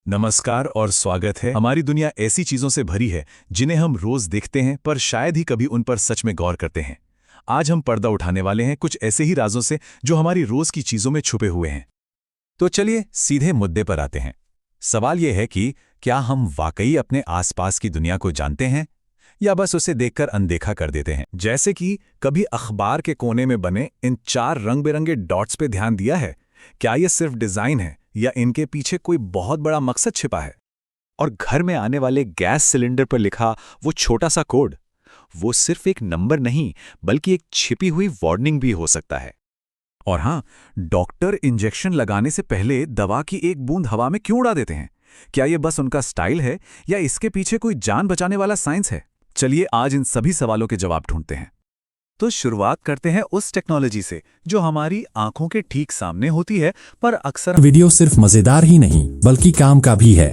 नमस्कार और स्वागत है। हमारी दुनिया ऐसी चीजों से भरी है जिन्हें हम रोज देखते हैं पर शायद ही कभी उन पर सच में गौर करते हैं। आज हम पर्दा उठाने वाले हैं कुछ ऐसे ही राजों से जो हमारी रोज की चीजों में छुपे हुए हैं। तो चलिए सीधे मुद्दे पर आते हैं। सवाल यह है कि क्या हम वाकई अपने आसपास की दुनिया को जानते हैं या बस उसे देखकर अनदेखा कर देते हैं। जैसे कि कभी अखबार के कोने में बने इन 4 रंग बिरंगे डॉट्स पे ध्यान दिया है? क्या ये सिर्फ डिजाइन है या इनके पीछे कोई बहुत बड़ा मकसद छिपा है? और घर में आने वाले गैस सिलेंडर पर लिखा वो छोटा सा कोड, वो सिर्फ एक नंबर नहीं बल्कि एक छिपी हुई वार्निंग भी हो सकता है। और हां, डॉक्टर इंजेक्शन लगाने से पहले दवा की एक बूंद हवा में क्यों उड़ा देते हैं? क्या ये बस उनका स्टाइल है या इसके पीछे कोई जान बचाने वाला साइंस है? चलिए आज इन सभी सवालों के जवाब ढूंढते हैं। तो शुरुआत करते हैं उस टेक्नोलॉजी से जो हमारी आंखों के ठीक सामने होती है पर अक्सर वीडियो सिर्फ मजेदार ही नहीं बल्कि काम का भी है।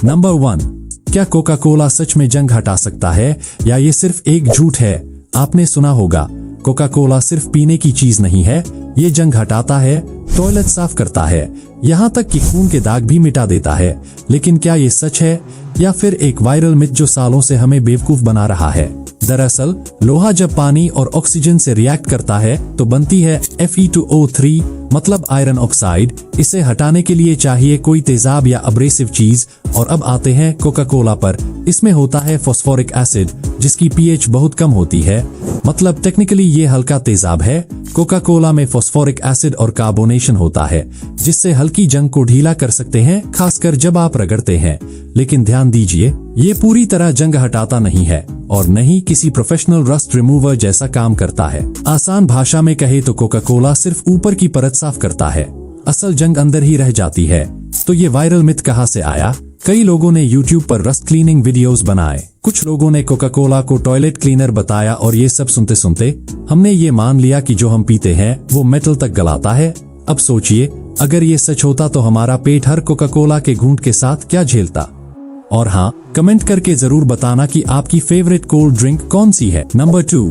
नंबर 1, क्या कोका कोला सच में जंग हटा सकता है या ये सिर्फ एक झूठ है? आपने सुना होगा, कोका कोला सिर्फ पीने की चीज नहीं है, ये जंग हटाता है, टॉयलेट साफ करता है, यहाँ तक कि खून के दाग भी मिटा देता है। लेकिन क्या ये सच है या फिर एक वायरल मिथ जो सालों से हमें बेवकूफ बना रहा है? दरअसल लोहा जब पानी और ऑक्सीजन से रिएक्ट करता है तो बनती है Fe2O3 मतलब आयरन ऑक्साइड। इसे हटाने के लिए चाहिए कोई तेजाब या अब्रेसिव चीज। और अब आते हैं कोका कोला पर। इसमें होता है फॉस्फोरिक एसिड जिसकी pH बहुत कम होती है, मतलब टेक्निकली ये हल्का तेजाब है। कोका कोला में फॉस्फोरिक एसिड और कार्बोनेशन होता है जिससे हल्की जंग को ढीला कर सकते हैं, खासकर जब आप रगड़ते हैं। लेकिन ध्यान दीजिए, ये पूरी तरह जंग हटाता नहीं है और न ही किसी प्रोफेशनल रस्ट रिमूवर जैसा काम करता है। आसान भाषा में कहे तो कोका कोला सिर्फ ऊपर की परत साफ करता है, असल जंग अंदर ही रह जाती है। तो ये वायरल मिथ कहाँ से आया? कई लोगों ने YouTube पर रस्ट क्लीनिंग वीडियोस बनाए, कुछ लोगों ने कोका कोला को टॉयलेट क्लीनर बताया और ये सब सुनते सुनते हमने ये मान लिया कि जो हम पीते हैं वो मेटल तक गलाता है। अब सोचिए, अगर ये सच होता तो हमारा पेट हर कोका कोला के घूंट के साथ क्या झेलता? और हाँ, कमेंट करके जरूर बताना कि आपकी फेवरेट कोल्ड ड्रिंक कौन सी है। नंबर 2,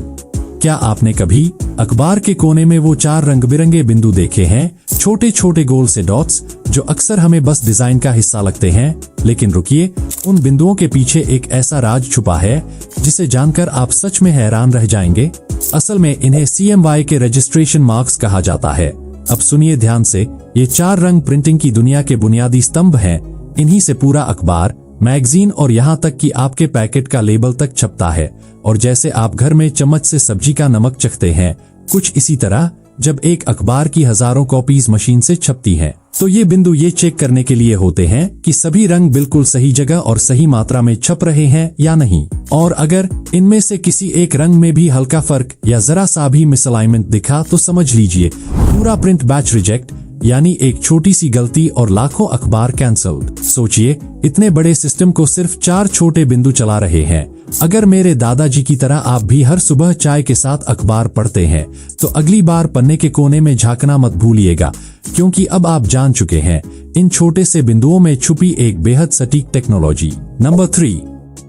क्या आपने कभी अखबार के कोने में वो 4 रंग बिरंगे बिंदु देखे हैं? छोटे छोटे गोल से डॉट्स जो अक्सर हमें बस डिजाइन का हिस्सा लगते हैं। लेकिन रुकिए, उन बिंदुओं के पीछे एक ऐसा राज छुपा है जिसे जानकर आप सच में हैरान रह जाएंगे। असल में इन्हें CMY के रजिस्ट्रेशन मार्क्स कहा जाता है। अब सुनिए ध्यान से, ये 4 रंग प्रिंटिंग की दुनिया के बुनियादी स्तंभ हैं। इन्हीं से पूरा अखबार, मैगजीन और यहाँ तक कि आपके पैकेट का लेबल तक छपता है। और जैसे आप घर में चम्मच से सब्जी का नमक चखते हैं, कुछ इसी तरह जब एक अखबार की हजारों कॉपीज मशीन से छपती हैं, तो ये बिंदु ये चेक करने के लिए होते हैं कि सभी रंग बिल्कुल सही जगह और सही मात्रा में छप रहे हैं या नहीं। और अगर इनमें से किसी एक रंग में भी हल्का फर्क या जरा सा भी मिसअलाइनमेंट दिखा तो समझ लीजिए पूरा प्रिंट बैच रिजेक्ट, यानी एक छोटी सी गलती और लाखों अखबार कैंसल्ड। सोचिए, इतने बड़े सिस्टम को सिर्फ 4 छोटे बिंदु चला रहे हैं। अगर मेरे दादाजी की तरह आप भी हर सुबह चाय के साथ अखबार पढ़ते हैं तो अगली बार पन्ने के कोने में झांकना मत भूलिएगा, क्योंकि अब आप जान चुके हैं इन छोटे से बिंदुओं में छुपी एक बेहद सटीक टेक्नोलॉजी। नंबर 3,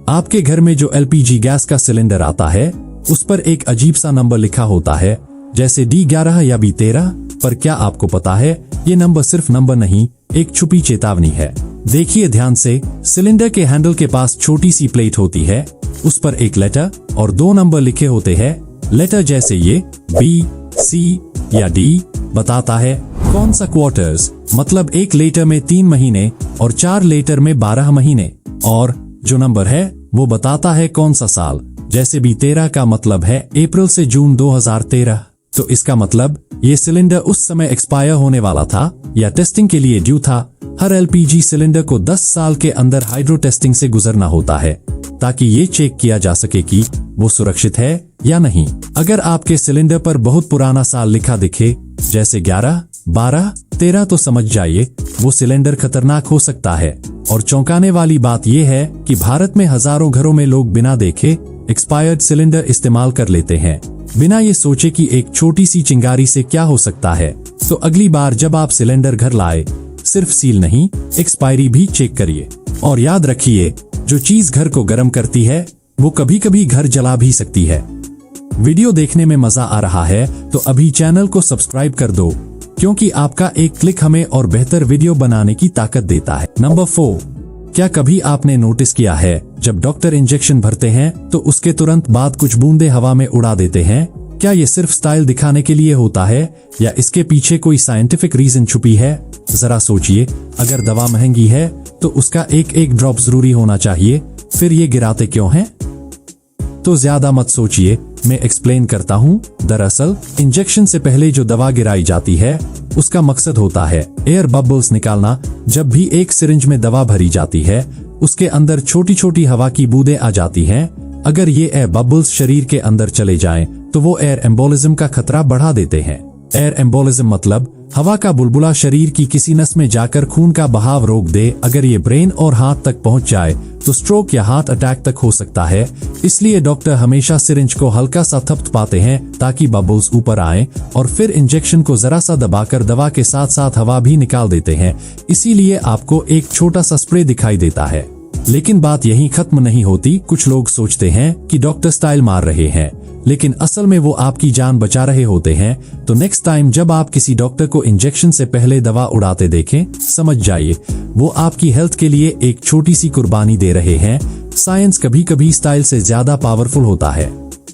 आपके घर में जो LPG गैस का सिलेंडर आता है उस पर एक अजीब सा नंबर लिखा होता है, जैसे D11 या B13। पर क्या आपको पता है, ये नंबर सिर्फ नंबर नहीं, एक छुपी चेतावनी है। देखिए ध्यान से, सिलेंडर के हैंडल के पास छोटी सी प्लेट होती है, उस पर एक लेटर और 2 नंबर लिखे होते हैं। लेटर जैसे ये B, C या D बताता है कौन सा क्वार्टर्स, मतलब 1 लीटर में 3 महीने और 4 लीटर में 12 महीने। और जो नंबर है वो बताता है कौन सा साल, जैसे B13 का मतलब है अप्रैल से जून 2013। तो इसका मतलब ये सिलेंडर उस समय एक्सपायर होने वाला था या टेस्टिंग के लिए ड्यू था। हर LPG सिलेंडर को 10 साल के अंदर हाइड्रो टेस्टिंग से गुजरना होता है ताकि ये चेक किया जा सके कि वो सुरक्षित है या नहीं। अगर आपके सिलेंडर पर बहुत पुराना साल लिखा दिखे, जैसे 11, 12, 13, तो समझ जाइए वो सिलेंडर खतरनाक हो सकता है। और चौंकाने वाली बात यह है कि भारत में हजारों घरों में लोग बिना देखे एक्सपायर्ड सिलेंडर इस्तेमाल कर लेते हैं, बिना ये सोचे कि एक छोटी सी चिंगारी से क्या हो सकता है। तो अगली बार जब आप सिलेंडर घर लाए, सिर्फ सील नहीं, एक्सपायरी भी चेक करिए। और याद रखिए, जो चीज घर को गर्म करती है वो कभी कभी घर जला भी सकती है। वीडियो देखने में मजा आ रहा है तो अभी चैनल को सब्सक्राइब कर दो, क्योंकि आपका एक क्लिक हमें और बेहतर वीडियो बनाने की ताकत देता है। नंबर 4, क्या कभी आपने नोटिस किया है जब डॉक्टर इंजेक्शन भरते हैं तो उसके तुरंत बाद कुछ बूंदे हवा में उड़ा देते हैं? क्या ये सिर्फ स्टाइल दिखाने के लिए होता है या इसके पीछे कोई साइंटिफिक रीजन छुपी है? जरा सोचिए, अगर दवा महंगी है तो उसका एक एक ड्रॉप जरूरी होना चाहिए, फिर ये गिराते क्यों हैं? तो ज्यादा मत सोचिए, मैं एक्सप्लेन करता हूँ। दरअसल इंजेक्शन से पहले जो दवा गिराई जाती है उसका मकसद होता है एयर बबल्स निकालना। जब भी एक सिरिंज में दवा भरी जाती है उसके अंदर छोटी छोटी हवा की बूंदें आ जाती हैं। अगर ये एयर बबल्स शरीर के अंदर चले जाएं तो वो एयर एम्बोलिज्म का खतरा बढ़ा देते हैं। एयर एम्बोलिज्म मतलब हवा का बुलबुला शरीर की किसी नस में जाकर खून का बहाव रोक दे। अगर ये ब्रेन और हाथ तक पहुंच जाए तो स्ट्रोक या हार्ट अटैक तक हो सकता है। इसलिए डॉक्टर हमेशा सिरिंज को हल्का सा थपथपाते हैं ताकि बबल्स ऊपर आए और फिर इंजेक्शन को जरा सा दबाकर दवा के साथ साथ हवा भी निकाल देते हैं। इसीलिए आपको एक छोटा सा स्प्रे दिखाई देता है। लेकिन बात यहीं खत्म नहीं होती। कुछ लोग सोचते हैं कि डॉक्टर स्टाइल मार रहे हैं, लेकिन असल में वो आपकी जान बचा रहे होते हैं। तो नेक्स्ट टाइम जब आप किसी डॉक्टर को इंजेक्शन से पहले दवा उड़ाते देखें, समझ जाइए वो आपकी हेल्थ के लिए एक छोटी सी कुर्बानी दे रहे हैं। साइंस कभी कभी स्टाइल से ज्यादा पावरफुल होता है।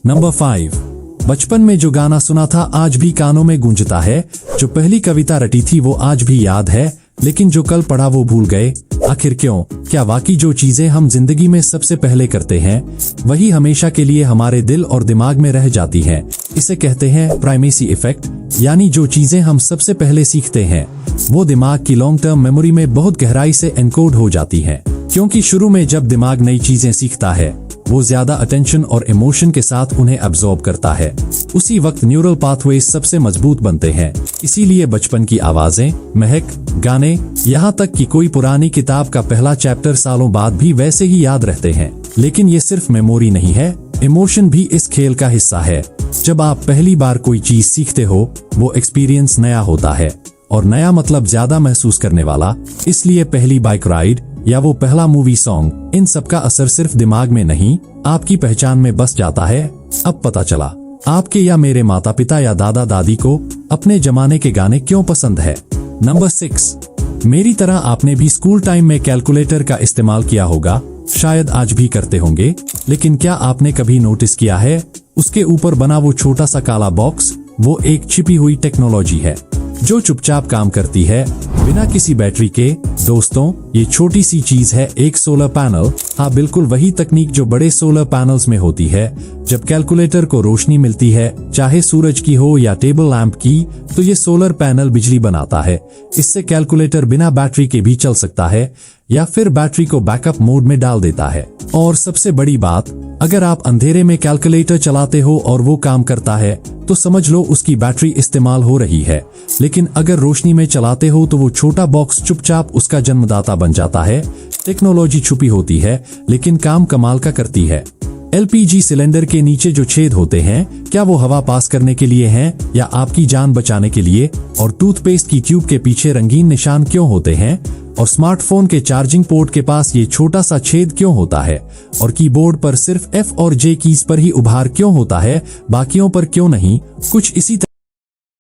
नंबर 5, बचपन में जो गाना सुना था आज भी कानों में गूंजता है। जो पहली कविता रटी थी वो आज भी याद है, लेकिन जो कल पढ़ा वो भूल गए। आखिर क्यों? क्या वाकई जो चीजें हम जिंदगी में सबसे पहले करते हैं वही हमेशा के लिए हमारे दिल और दिमाग में रह जाती हैं? इसे कहते हैं प्राइमेसी इफेक्ट, यानी जो चीजें हम सबसे पहले सीखते हैं वो दिमाग की लॉन्ग टर्म मेमोरी में बहुत गहराई से एनकोड हो जाती हैं। क्योंकि शुरू में जब दिमाग नई चीजें सीखता है वो ज्यादा अटेंशन और इमोशन के साथ उन्हें अब्सॉर्ब करता है। उसी वक्त न्यूरल पाथवेज सबसे मजबूत बनते हैं। इसीलिए बचपन की आवाजें, महक, गाने, यहाँ तक कि कोई पुरानी किताब का पहला चैप्टर सालों बाद भी वैसे ही याद रहते हैं। लेकिन ये सिर्फ मेमोरी नहीं है, इमोशन भी इस खेल का हिस्सा है। जब आप पहली बार कोई चीज सीखते हो वो एक्सपीरियंस नया होता है, और नया मतलब ज्यादा महसूस करने वाला। इसलिए पहली बाइक राइड या वो पहला मूवी सॉन्ग, इन सब का असर सिर्फ दिमाग में नहीं आपकी पहचान में बस जाता है। अब पता चला आपके या मेरे माता पिता या दादा दादी को अपने जमाने के गाने क्यों पसंद है। नंबर 6, मेरी तरह आपने भी स्कूल टाइम में कैलकुलेटर का इस्तेमाल किया होगा, शायद आज भी करते होंगे। लेकिन क्या आपने कभी नोटिस किया है उसके ऊपर बना वो छोटा सा काला बॉक्स? वो एक छिपी हुई टेक्नोलॉजी है जो चुपचाप काम करती है बिना किसी बैटरी के। दोस्तों, ये छोटी सी चीज है एक सोलर पैनल। हाँ, बिल्कुल वही तकनीक जो बड़े सोलर पैनल्स में होती है। जब कैलकुलेटर को रोशनी मिलती है, चाहे सूरज की हो या टेबल लैंप की, तो ये सोलर पैनल बिजली बनाता है। इससे कैलकुलेटर बिना बैटरी के भी चल सकता है या फिर बैटरी को बैकअप मोड में डाल देता है। और सबसे बड़ी बात, अगर आप अंधेरे में कैलकुलेटर चलाते हो और वो काम करता है तो समझ लो उसकी बैटरी इस्तेमाल हो रही है। लेकिन अगर रोशनी में चलाते हो तो वो छोटा बॉक्स चुपचाप उसका जन्मदाता बन जाता है। टेक्नोलॉजी छुपी होती है लेकिन काम कमाल का करती है। एलपीजी सिलेंडर के नीचे जो छेद होते हैं, क्या वो हवा पास करने के लिए हैं या आपकी जान बचाने के लिए? और टूथपेस्ट की ट्यूब के पीछे रंगीन निशान क्यों होते हैं? और स्मार्टफोन के चार्जिंग पोर्ट के पास ये छोटा सा छेद क्यों होता है? और कीबोर्ड पर सिर्फ F और J कीज पर ही उभार क्यों होता है, बाकियों पर क्यों नहीं? कुछ इसी